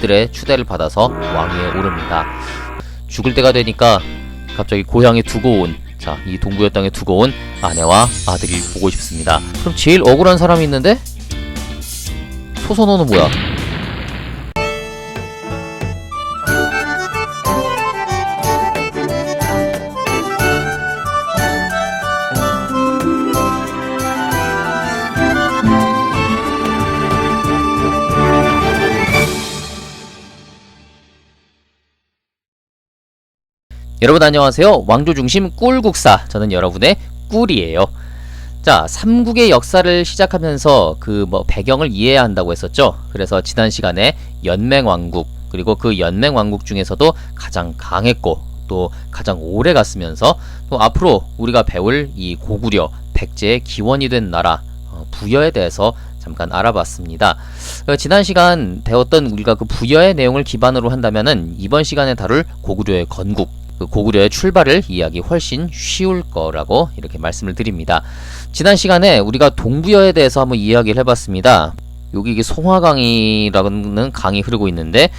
가족들의 추대를 받아서 왕위에 오릅니다. 죽을 때가 되니까 갑자기 고향에 두고 온, 자, 이 동부여 땅에 두고 온 아내와 아들이 보고 싶습니다. 그럼 제일 억울한 사람이 있는데? 소선호는 뭐야? 여러분 안녕하세요. 왕조중심 꿀국사, 저는 여러분의 꿀이에요. 자, 삼국의 역사를 시작하면서 그 배경을 이해해야 한다고 했었죠. 그래서 지난 시간에 연맹왕국, 그리고 그 연맹왕국 중에서도 가장 강했고 또 가장 오래 갔으면서 또 앞으로 우리가 배울 이 고구려, 백제의 기원이 된 나라 부여에 대해서 잠깐 알아봤습니다. 지난 시간 배웠던 우리가 그 부여의 내용을 기반으로 한다면은 이번 시간에 다룰 고구려의 건국, 그 고구려의 출발을 이해하기 훨씬 쉬울 거라고 이렇게 말씀을 드립니다. 지난 시간에 우리가 동부여에 대해서 한번 이야기를 해봤습니다. 여기 이게 송화강이라는 강이 흐르고 있는데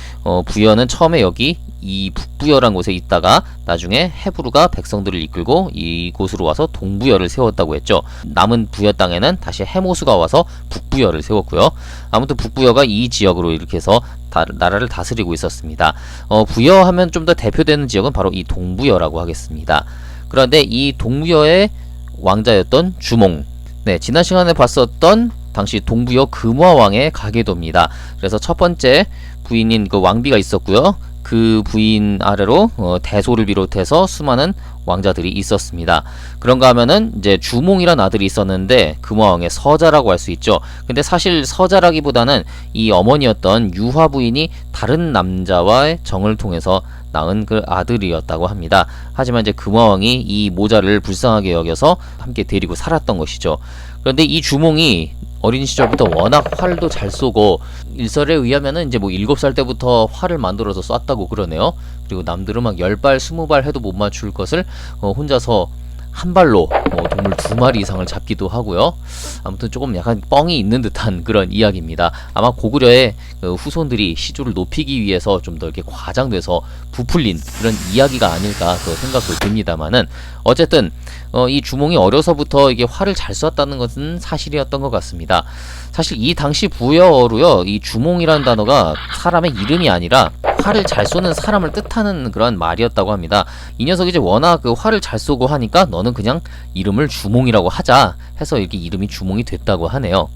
부여는 처음에 여기 이 북부여란 곳에 있다가 나중에 헤브루가 백성들을 이끌고 이곳으로 와서 동부여를 세웠다고 했죠. 남은 부여 땅에는 다시 해모수가 와서 북부여를 세웠고요. 아무튼 북부여가 이 지역으로 이렇게 해서 나라를 다스리고 있었습니다. 부여하면 좀 더 대표되는 지역은 바로 이 동부여라고 하겠습니다. 그런데 이 동부여의 왕자였던 주몽, 네, 지난 시간에 봤었던 당시 동부여 금화왕의 가계도입니다. 그래서 첫 번째 부인인 그 왕비가 있었고요. 그 부인 아래로 대소를 비롯해서 수많은 왕자들이 있었습니다. 그런가 하면은 이제 주몽이란 아들이 있었는데 금화왕의 서자라고 할 수 있죠. 근데 사실 서자라기보다는 이 어머니였던 유화 부인이 다른 남자와의 정을 통해서 낳은 그 아들이었다고 합니다. 하지만 이제 금화왕이 이 모자를 불쌍하게 여겨서 함께 데리고 살았던 것이죠. 그런데 이 주몽이 어린 시절부터 워낙 활도 잘 쏘고 일설에 의하면은 이제 7살 때부터 활을 만들어서 쐈다고 그러네요. 그리고 남들은 막 10발, 20발 해도 못 맞출 것을 혼자서 한 발로 동물 2마리 이상을 잡기도 하고요. 아무튼 조금 약간 뻥이 있는 듯한 그런 이야기입니다. 아마 고구려의 후손들이 시조를 높이기 위해서 좀 더 이렇게 과장돼서 부풀린 그런 이야기가 아닐까 그 생각도 듭니다만은 어쨌든 이 주몽이 어려서부터 이게 활을 잘 쐈다는 것은 사실이었던 것 같습니다. 사실 이 당시 부여어로요, 이 주몽이라는 단어가 사람의 이름이 아니라 활을 잘 쏘는 사람을 뜻하는 그런 말이었다고 합니다. 이 녀석이 이제 워낙 그 활을 잘 쏘고 하니까 너는 그냥 이름을 주몽이라고 하자 해서 이렇게 이름이 주몽이 됐다고 하네요.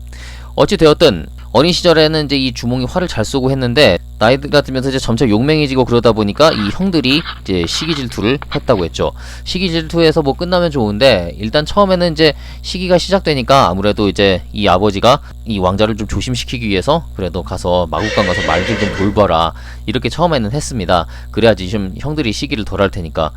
어찌 되었든 어린 시절에는 이제 이 주몽이 활을 잘 쏘고 했는데 나이가 들면서 이제 점차 용맹해지고 그러다 보니까 이 형들이 이제 시기 질투를 했다고 했죠. 시기 질투에서 뭐 끝나면 좋은데 일단 처음에는 이제 시기가 시작되니까 아무래도 이제 이 아버지가 이 왕자를 좀 조심시키기 위해서 그래도 가서 마국간 가서 말들 좀 돌봐라 이렇게 처음에는 했습니다. 그래야지 좀 형들이 시기를 덜 할 테니까.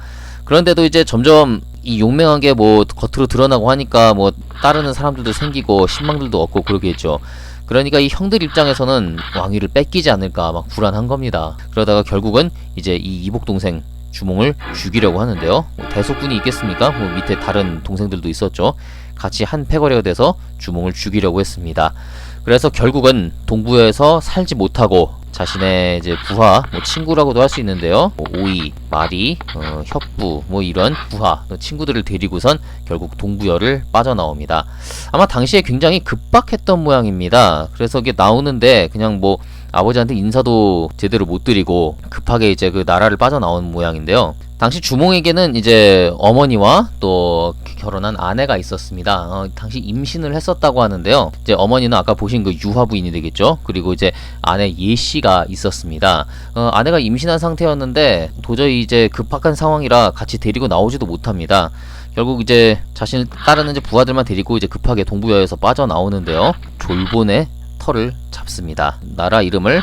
그런데도 이제 점점 이 용맹한 게 뭐 겉으로 드러나고 하니까 뭐 따르는 사람들도 생기고 신망들도 없고 그러겠죠. 그러니까 이 형들 입장에서는 왕위를 뺏기지 않을까 막 불안한 겁니다. 그러다가 결국은 이제 이 이복 동생 주몽을 죽이려고 하는데요. 대속군이 있겠습니까? 밑에 다른 동생들도 있었죠. 같이 한 패거리가 돼서 주몽을 죽이려고 했습니다. 그래서 결국은 동부여에서 살지 못하고 자신의 이제 부하, 친구라고도 할 수 있는데요. 오이, 마리, 협부, 이런 부하, 친구들을 데리고선 결국 동부여를 빠져나옵니다. 아마 당시에 굉장히 급박했던 모양입니다. 그래서 이게 나오는데 그냥 아버지한테 인사도 제대로 못 드리고 급하게 이제 그 나라를 빠져나온 모양인데요. 당시 주몽에게는 이제 어머니와 또 결혼한 아내가 있었습니다. 당시 임신을 했었다고 하는데요. 이제 어머니는 아까 보신 그 유화 부인이 되겠죠. 그리고 이제 아내 예씨가 있었습니다. 아내가 임신한 상태였는데 도저히 이제 급박한 상황이라 같이 데리고 나오지도 못합니다. 결국 이제 자신을 따르는 이제 부하들만 데리고 이제 급하게 동부여에서 빠져나오는데요. 졸본의 털을 잡습니다. 나라 이름을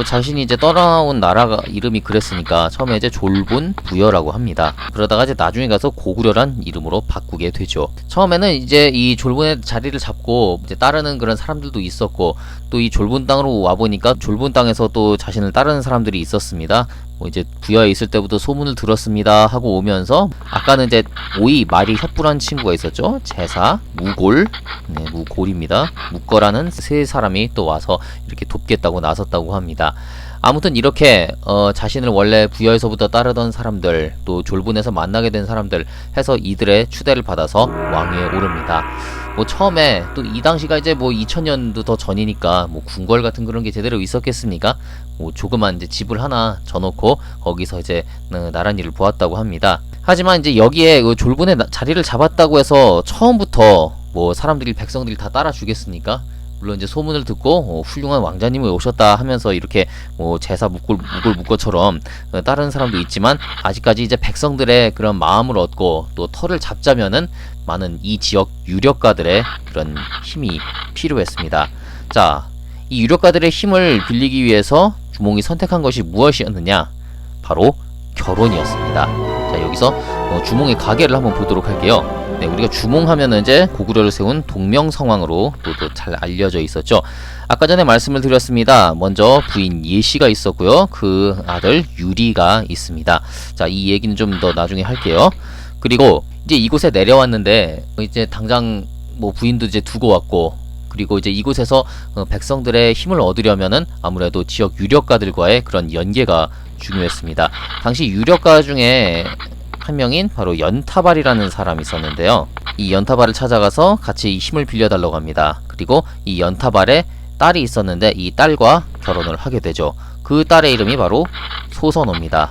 자신이 이제 떠나온 나라가 이름이 그랬으니까 처음에 이제 졸본 부여라고 합니다. 그러다가 이제 나중에 가서 고구려란 이름으로 바꾸게 되죠. 처음에는 이제 이 졸본의 자리를 잡고 이제 따르는 그런 사람들도 있었고 또 이 졸본 땅으로 와보니까 졸본 땅에서 또 자신을 따르는 사람들이 있었습니다. 이제 부여에 있을 때부터 소문을 들었습니다 하고 오면서 아까는 이제 오이, 마리, 협부라는 친구가 있었죠. 제사, 무골, 네, 무골입니다. 묵거라는 세 사람이 또 와서 이렇게 돕겠다고 나섰다고 합니다. 아무튼 이렇게 자신을 원래 부여에서부터 따르던 사람들, 또 졸분에서 만나게 된 사람들 해서 이들의 추대를 받아서 왕위에 오릅니다. 뭐 처음에 또 이 당시가 이제 뭐 2000년도 더 전이니까 뭐 궁궐 같은 그런 게 제대로 있었겠습니까? 뭐 조그만 이제 집을 하나 져놓고 거기서 이제 나랏일을 보았다고 합니다. 하지만 이제 여기에 그 졸분의 자리를 잡았다고 해서 처음부터 뭐 사람들이 백성들이 다 따라주겠습니까? 물론 이제 소문을 듣고 훌륭한 왕자님이 오셨다 하면서 이렇게 뭐 제사 묵골묵거처럼 다른 사람도 있지만 아직까지 이제 백성들의 그런 마음을 얻고 또 털을 잡자면은 많은 이 지역 유력가들의 그런 힘이 필요했습니다. 자, 이 유력가들의 힘을 빌리기 위해서 주몽이 선택한 것이 무엇이었느냐? 바로 결혼이었습니다. 자, 여기서 주몽의 가계를 한번 보도록 할게요. 네, 우리가 주몽하면은 이제 고구려를 세운 동명성왕으로 또 잘 알려져 있었죠. 아까 전에 말씀을 드렸습니다. 먼저 부인 예시가 있었고요. 그 아들 유리가 있습니다. 자, 이 얘기는 좀 더 나중에 할게요. 그리고 이제 이곳에 내려왔는데 이제 당장 뭐 부인도 이제 두고 왔고, 그리고 이제 이곳에서 백성들의 힘을 얻으려면은 아무래도 지역 유력가들과의 그런 연계가 중요했습니다. 당시 유력가 중에 한 명인 바로 연타발이라는 사람이 있었는데요. 이 연타발을 찾아가서 같이 힘을 빌려달라고 합니다. 그리고 이 연타발의 딸이 있었는데 이 딸과 결혼을 하게 되죠. 그 딸의 이름이 바로 소선호입니다.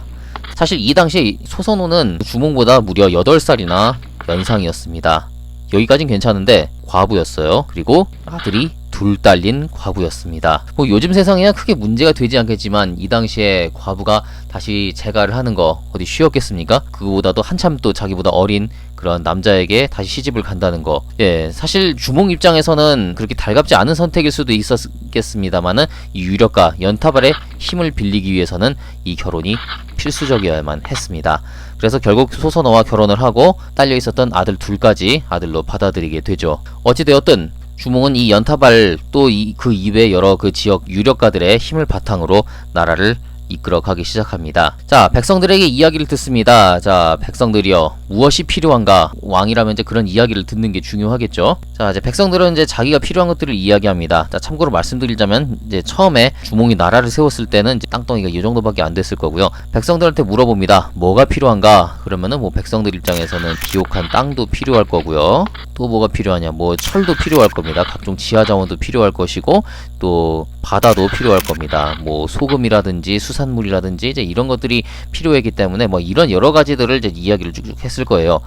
사실 이 당시에 소선호는 주몽보다 무려 8살이나 연상이었습니다. 여기까진 괜찮은데 과부였어요. 그리고 아들이 둘 딸린 과부였습니다. 뭐 요즘 세상에야 크게 문제가 되지 않겠지만 이 당시에 과부가 다시 재가를 하는 거 어디 쉬웠겠습니까? 그거보다도 한참 또 자기보다 어린 그런 남자에게 다시 시집을 간다는 거. 예, 사실 주몽 입장에서는 그렇게 달갑지 않은 선택일 수도 있었겠습니다만은 이 유력가 연타발의 힘을 빌리기 위해서는 이 결혼이 필수적이어야만 했습니다. 그래서 결국 소선호와 결혼을 하고 딸려 있었던 아들 둘까지 아들로 받아들이게 되죠. 어찌되었든 주몽은 이 연타발 또 그 이외 여러 그 지역 유력가들의 힘을 바탕으로 나라를 이끌어가기 시작합니다. 자, 백성들에게 이야기를 듣습니다. 자, 백성들이여 무엇이 필요한가? 왕이라면 이제 그런 이야기를 듣는 게 중요하겠죠. 자, 이제 백성들은 이제 자기가 필요한 것들을 이야기합니다. 자, 참고로 말씀드리자면 이제 처음에 주몽이 나라를 세웠을 때는 이제 땅덩이가 이 정도밖에 안 됐을 거고요. 백성들한테 물어봅니다. 뭐가 필요한가? 그러면은 뭐 백성들 입장에서는 비옥한 땅도 필요할 거고요. 또 뭐가 필요하냐? 뭐 철도 필요할 겁니다. 각종 지하 자원도 필요할 것이고 또 바다도 필요할 겁니다. 뭐 소금이라든지 수산물이라든지 이제 이런 것들이 필요했기 때문에 뭐 이런 여러 가지들을 이제 이야기를 쭉쭉 했을 거예요.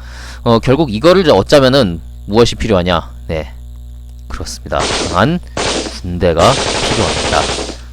결국 이거를 이제 얻자면은 무엇이 필요하냐? 네, 그렇습니다. 강한 군대가 필요합니다.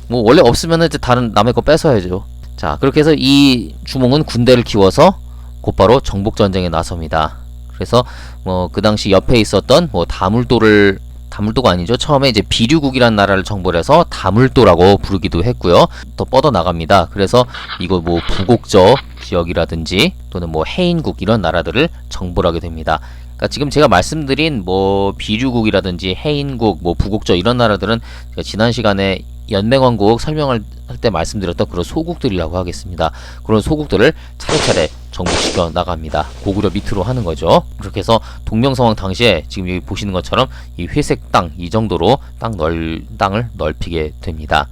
뭐 원래 없으면은 이제 다른 남의 거 뺏어야죠. 자, 그렇게 해서 이 주몽은 군대를 키워서 곧바로 정복 전쟁에 나섭니다. 그래서 뭐 그 당시 옆에 있었던 뭐 다물도가 아니죠. 처음에 이제 비류국이라는 나라를 정벌 해서 다물도라고 부르기도 했고요. 더 뻗어 나갑니다. 그래서 이거 뭐 부곡저 지역이라든지 또는 뭐 해인국 이런 나라들을 정벌하게 됩니다. 그러니까 지금 제가 말씀드린 뭐 비류국이라든지 해인국, 뭐 부곡저 이런 나라들은 제가 지난 시간에 연맹왕국 설명을 할 때 말씀드렸던 그런 소국들이라고 하겠습니다. 그런 소국들을 차례차례 정복시켜 나갑니다. 고구려 밑으로 하는 거죠. 그렇게 해서 동명성왕 당시에 지금 여기 보시는 것처럼 이 회색 땅 이 정도로 땅을 넓히게 됩니다.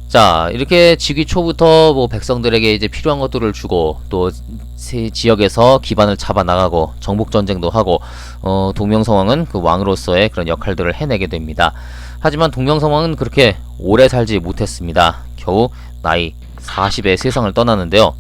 자, 이렇게 즉위 초부터 뭐 백성들에게 이제 필요한 것들을 주고 또 세 지역에서 기반을 잡아 나가고 정복 전쟁도 하고 동명성왕은 그 왕으로서의 그런 역할들을 해내게 됩니다. 하지만 동명성왕은 그렇게 오래 살지 못했습니다. 겨우 나이 40에 세상을 떠나는데요.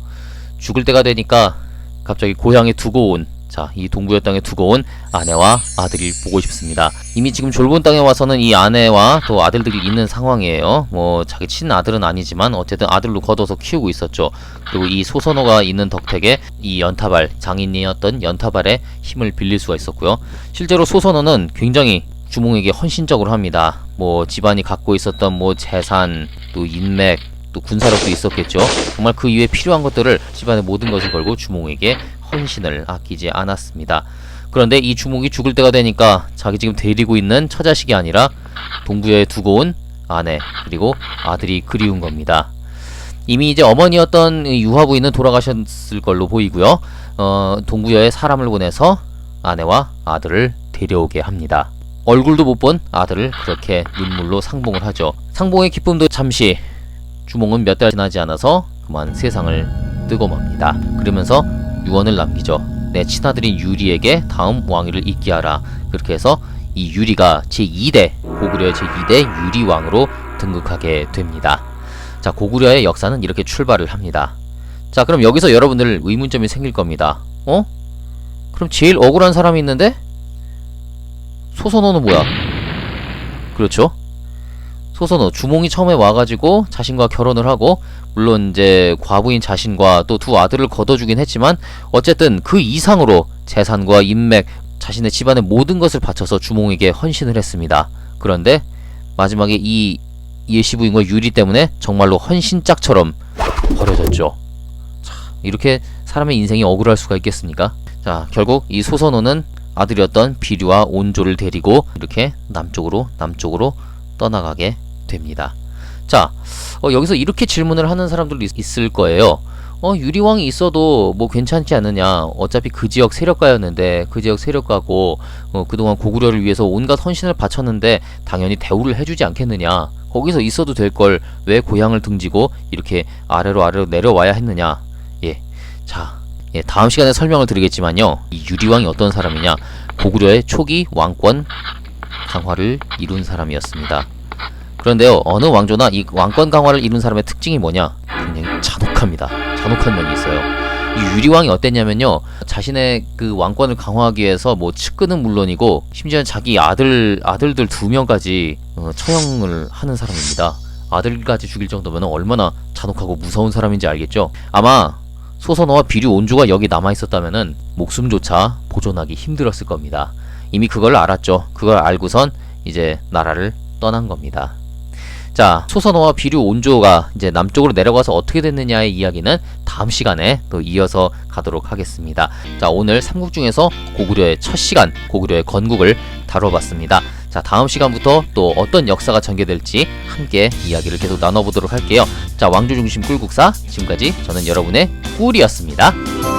죽을 때가 되니까 갑자기 고향에 두고 온, 자, 이 동부여 땅에 두고 온 아내와 아들이 보고 싶습니다. 이미 지금 졸본 땅에 와서는 이 아내와 또 아들들이 있는 상황이에요. 뭐 자기 친아들은 아니지만 어쨌든 아들로 거둬서 키우고 있었죠. 그리고 이 소선호가 있는 덕택에 이 연타발, 장인이었던 연타발의 힘을 빌릴 수가 있었고요. 실제로 소선호는 굉장히 주몽에게 헌신적으로 합니다. 뭐 집안이 갖고 있었던 뭐 재산, 또 인맥, 또 군사력도 있었겠죠. 정말 그 이외에 필요한 것들을 집안의 모든 것을 걸고 주몽에게 헌신을 아끼지 않았습니다. 그런데 이 주몽이 죽을 때가 되니까 자기 지금 데리고 있는 처자식이 아니라 동부여에 두고 온 아내 그리고 아들이 그리운 겁니다. 이미 이제 어머니였던 유화부인은 돌아가셨을 걸로 보이고요. 동부여에 사람을 보내서 아내와 아들을 데려오게 합니다. 얼굴도 못 본 아들을 그렇게 눈물로 상봉을 하죠. 상봉의 기쁨도 잠시 주몽은 몇 달 지나지 않아서 그만 세상을 뜨고 맙니다. 그러면서 유언을 남기죠. 내 친아들인 유리에게 다음 왕위를 잇게 하라. 그렇게 해서 이 유리가 제2대 고구려의 제2대 유리왕으로 등극하게 됩니다. 자, 고구려의 역사는 이렇게 출발을 합니다. 자, 그럼 여기서 여러분들 의문점이 생길 겁니다. 그럼 제일 억울한 사람이 있는데? 소선호는 뭐야? 그렇죠? 소선호, 주몽이 처음에 와가지고 자신과 결혼을 하고, 물론 이제 과부인 자신과 또 두 아들을 거둬주긴 했지만 어쨌든 그 이상으로 재산과 인맥, 자신의 집안의 모든 것을 바쳐서 주몽에게 헌신을 했습니다. 그런데 마지막에 이 예시부인과 유리 때문에 정말로 헌신짝처럼 버려졌죠. 자, 이렇게 사람의 인생이 억울할 수가 있겠습니까? 자, 결국 이 소선호는 아들이었던 비류와 온조를 데리고 이렇게 남쪽으로 떠나가게 됩니다. 자, 여기서 이렇게 질문을 하는 사람들도 있을 거예요. 유리왕이 있어도 뭐 괜찮지 않느냐. 어차피 그 지역 세력가였는데, 그 지역 세력가고 그동안 고구려를 위해서 온갖 헌신을 바쳤는데 당연히 대우를 해주지 않겠느냐. 거기서 있어도 될 걸 왜 고향을 등지고 이렇게 아래로 내려와야 했느냐. 자, 다음 시간에 설명을 드리겠지만요. 이 유리왕이 어떤 사람이냐. 고구려의 초기 왕권 강화를 이룬 사람이었습니다. 그런데요, 어느 왕조나 이 왕권 강화를 이룬 사람의 특징이 뭐냐? 굉장히 잔혹합니다. 잔혹한 면이 있어요. 이 유리왕이 어땠냐면요, 자신의 그 왕권을 강화하기 위해서 뭐 측근은 물론이고 심지어 자기 아들들 2명까지 처형을 하는 사람입니다. 아들까지 죽일 정도면 얼마나 잔혹하고 무서운 사람인지 알겠죠? 아마 소선호와 비류 온조가 여기 남아있었다면은 목숨조차 보존하기 힘들었을 겁니다. 이미 그걸 알았죠. 그걸 알고선 이제 나라를 떠난 겁니다. 자, 소선호와 비류 온조가 이제 남쪽으로 내려가서 어떻게 됐느냐의 이야기는 다음 시간에 또 이어서 가도록 하겠습니다. 자, 오늘 삼국 중에서 고구려의 첫 시간, 고구려의 건국을 다뤄봤습니다. 자, 다음 시간부터 또 어떤 역사가 전개될지 함께 이야기를 계속 나눠보도록 할게요. 자, 왕조중심 꿀국사, 지금까지 저는 여러분의 꿀이었습니다.